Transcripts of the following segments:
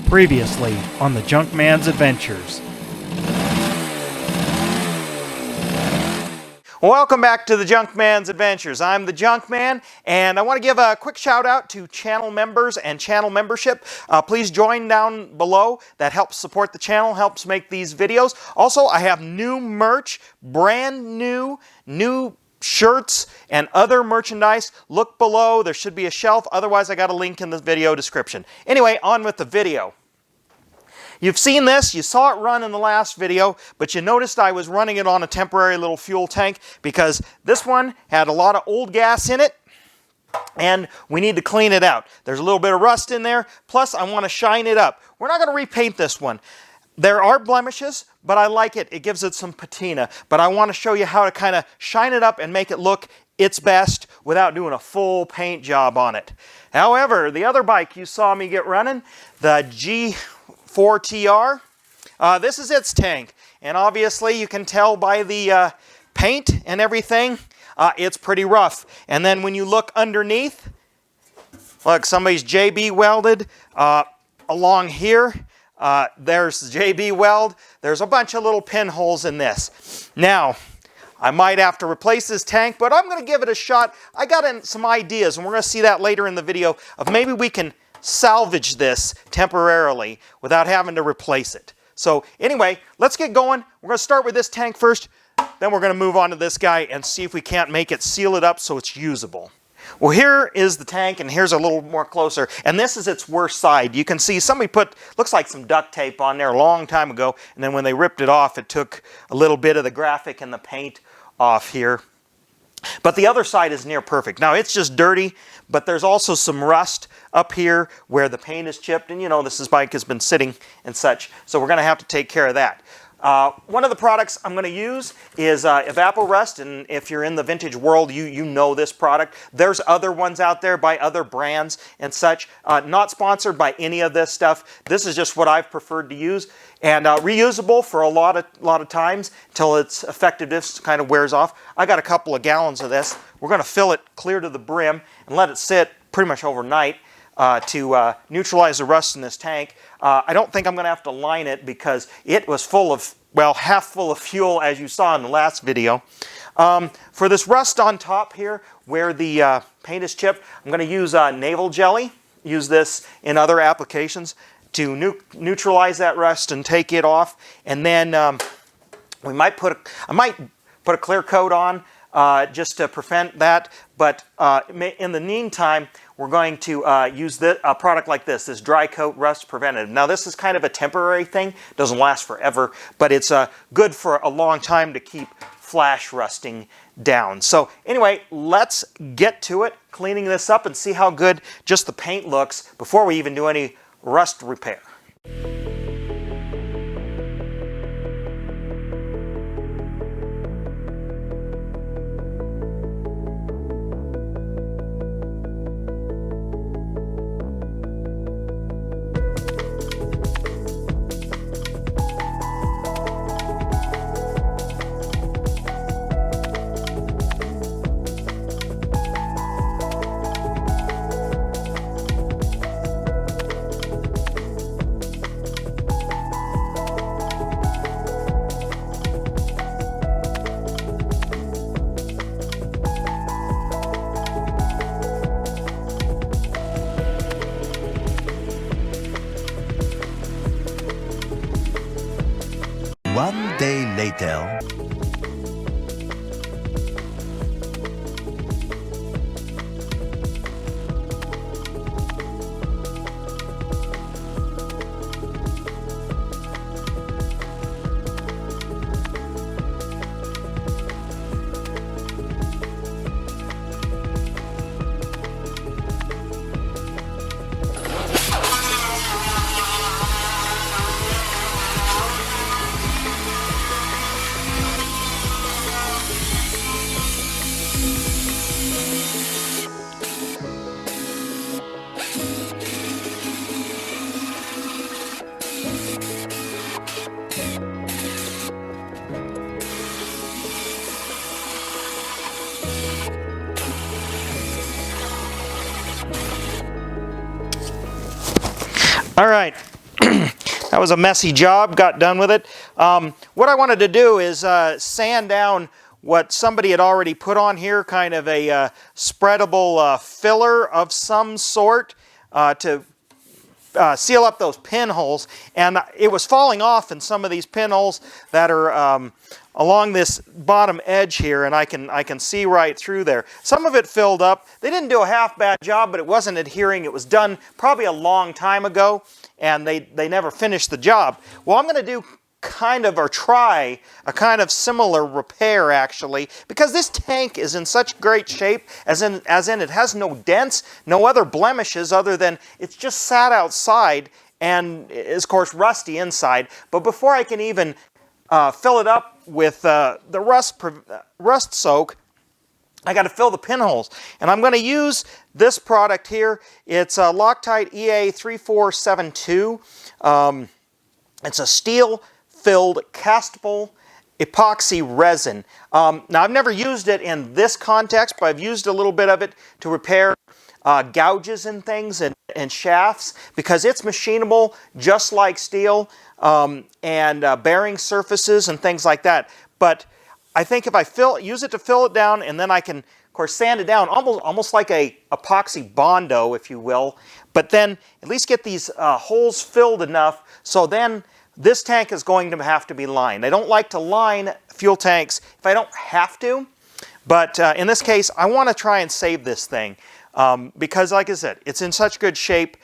Previously on the Junkman's Adventures. Welcome back to the Junkman's Adventures. I'm the Junkman, and I want to give a quick shout out to channel members and channel membership. Please join down below. That helps support the channel, helps make these videos. Also, I have new merch, brand new shirts and other merchandise. Look below, there should be a shelf. Otherwise, I got a link in the video description. Anyway, on with the video. You've seen this, you saw it run in the last video, but you noticed I was running it on a temporary little fuel tank because this one had a lot of old gas in it and we need to clean it out. There's a little bit of rust in there, plus I want to shine it up. We're not going to repaint this one. There are blemishes, but I like it. It gives it some patina, but I want to show you how to kind of shine it up and make it look its best without doing a full paint job on it. However, the other bike you saw me get running, the G4TR, this is its tank, and obviously you can tell by the paint and everything, it's pretty rough. And then when you look underneath, look, somebody's JB welded along here. There's JB weld. There's a bunch of little pinholes in this. Now, I might have to replace this tank, but I'm going to give it a shot. I got some ideas, and we're going to see that later in the video, of maybe we can salvage this temporarily without having to replace it. So anyway, let's get going. We're going to start with this tank first, then we're going to move on to this guy and see if we can't make it, seal it up so it's usable. Well, here is the tank, and here's a little more closer, and this is its worst side. You can see somebody put, looks like some duct tape on there a long time ago, and then when they ripped it off, it took a little bit of the graphic and the paint off here. But the other side is near perfect. Now, it's just dirty, but there's also some rust up here where the paint is chipped, and you know, this bike has been sitting and such, so we're going to have to take care of that. One of the products I'm going to use is Evapo-Rust, and if you're in the vintage world, you know this product. There's other ones out there by other brands and such. Not sponsored by any of this stuff. This is just what I've preferred to use, and reusable for a lot of times until its effectiveness kind of wears off. I got a couple of gallons of this. We're going to fill it clear to the brim and let it sit pretty much overnight to neutralize the rust in this tank. I don't think I'm going to have to line it because it was full of, well, half full of fuel, as you saw in the last video. For this rust on top here where the paint is chipped, I'm going to use navel jelly. Use this in other applications to neutralize that rust and take it off. And then I might put a clear coat on just to prevent that. But in the meantime, we're going to use a product like this Dry Coat Rust Preventative. Now, this is kind of a temporary thing. It doesn't last forever, but it's good for a long time to keep flash rusting down. So anyway, let's get to it, cleaning this up and see how good just the paint looks before we even do any rust repair. One day later. All right, That was a messy job, got done with it. What I wanted to do is sand down what somebody had already put on here, kind of a spreadable filler of some sort to seal up those pinholes. And it was falling off in some of these pinholes that are along this bottom edge here, and I can see right through there. Some of it filled up. They didn't do a half bad job, but it wasn't adhering. It was done probably a long time ago, and they never finished the job. Well, I'm going to do try a kind of similar repair, actually, because this tank is in such great shape, as in it has no dents, no other blemishes other than it's just sat outside and is, of course, rusty inside. But before I can even fill it up with the rust soak, I got to fill the pinholes, and I'm going to use this product here. It's a Loctite EA3472. It's a steel-filled castable epoxy resin. Now, I've never used it in this context, but I've used a little bit of it to repair gouges and things and shafts, because it's machinable just like steel, and bearing surfaces and things like that. But I think if I use it to fill it down, and then I can, of course, sand it down, almost like a epoxy bondo, if you will, but then at least get these holes filled enough so then this tank is going to have to be lined. I don't like to line fuel tanks if I don't have to, but in this case, I want to try and save this thing because, like I said, it's in such good shape.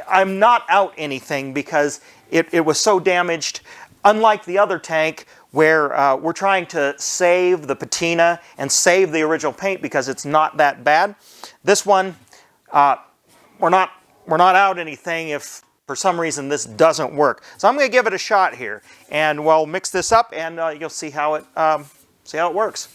I'm not out anything because it was so damaged, unlike the other tank where we're trying to save the patina and save the original paint because it's not that bad. This one, we're not out anything if for some reason this doesn't work. So I'm going to give it a shot here, and we'll mix this up, and you'll see how it works.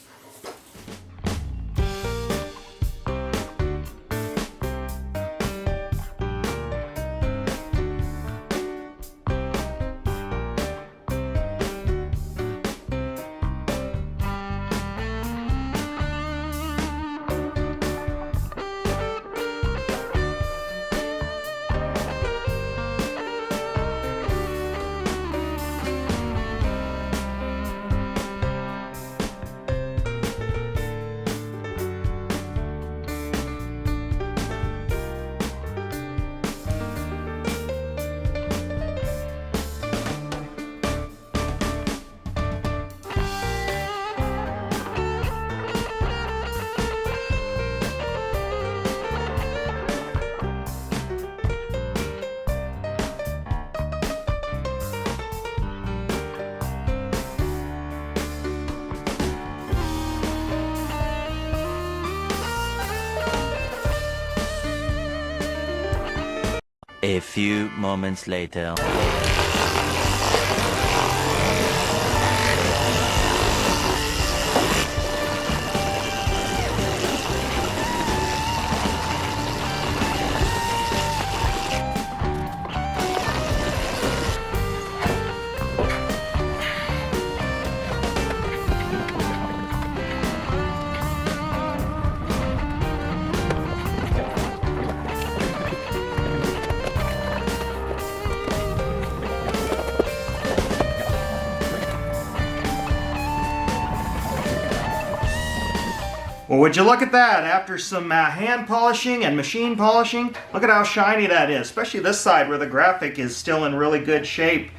A few moments later. Well, would you look at that? After some hand polishing and machine polishing, look at how shiny that is, especially this side where the graphic is still in really good shape.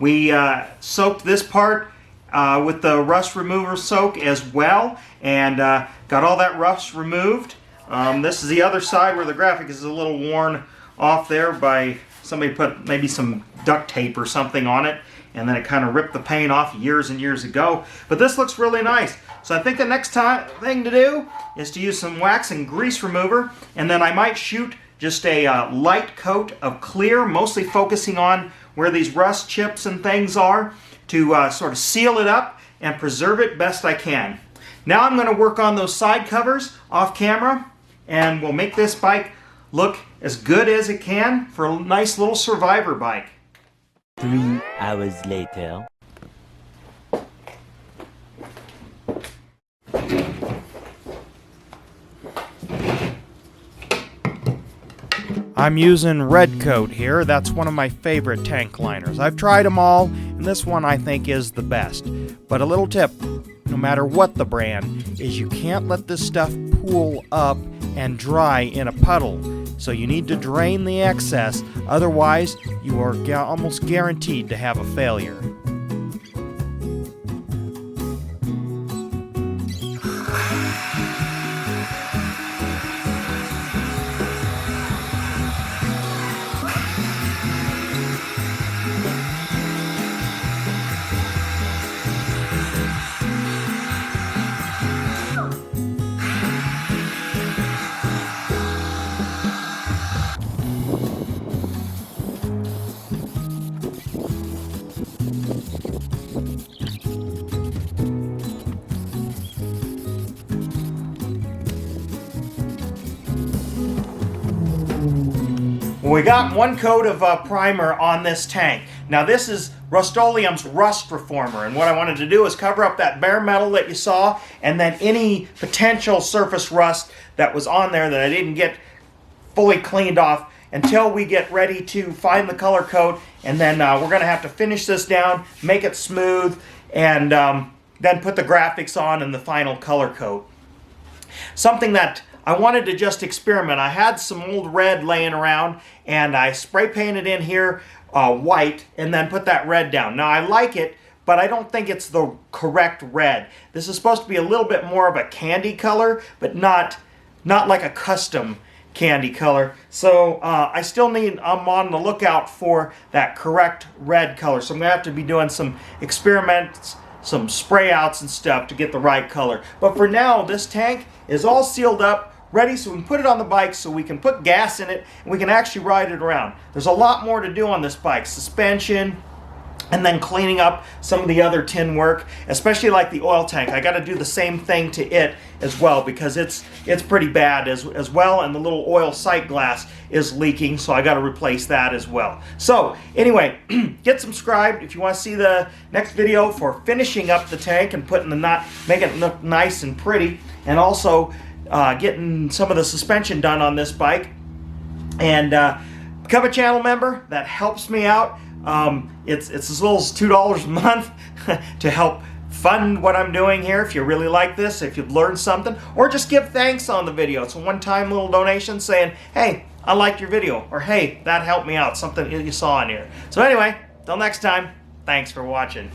We soaked this part with the rust remover soak as well, and got all that rust removed. This is the other side where the graphic is a little worn off there by somebody put maybe some duct tape or something on it, and then it kind of ripped the paint off years and years ago. But this looks really nice. So I think the next thing to do is to use some wax and grease remover, and then I might shoot just a light coat of clear, mostly focusing on where these rust chips and things are, to sort of seal it up and preserve it best I can. Now I'm going to work on those side covers off camera, and we'll make this bike look as good as it can for a nice little survivor bike. 3 hours later. I'm using Red Coat here. That's one of my favorite tank liners. I've tried them all, and this one I think is the best. But a little tip, no matter what the brand, is you can't let this stuff pool up and dry in a puddle. So you need to drain the excess, otherwise you are almost guaranteed to have a failure. We got one coat of primer on this tank. Now this is Rust-Oleum's Rust Reformer, and what I wanted to do is cover up that bare metal that you saw, and then any potential surface rust that was on there that I didn't get fully cleaned off until we get ready to find the color coat, and then we're going to have to finish this down, make it smooth, and then put the graphics on and the final color coat. Something that I wanted to just experiment. I had some old red laying around, and I spray painted in here white and then put that red down. Now I like it, but I don't think it's the correct red. This is supposed to be a little bit more of a candy color, but not like a custom candy color. So I still need, I'm on the lookout for that correct red color. So I'm going to have to be doing some experiments, some spray outs and stuff to get the right color. But for now, this tank is all sealed up, ready, so we can put it on the bike so we can put gas in it and we can actually ride it around. There's a lot more to do on this bike. Suspension, and then cleaning up some of the other tin work, especially like the oil tank. I got to do the same thing to it as well because it's pretty bad as well, and the little oil sight glass is leaking, so I got to replace that as well. So anyway, get subscribed if you want to see the next video for finishing up the tank and putting the knot, making it look nice and pretty, and also getting some of the suspension done on this bike. And become a channel member. That helps me out. It's as little as $2 a month to help fund what I'm doing here. If you really like this, if you've learned something, or just give thanks on the video. It's a one-time little donation saying, hey, I liked your video, or hey, that helped me out, something you saw in here. So anyway, till next time, thanks for watching.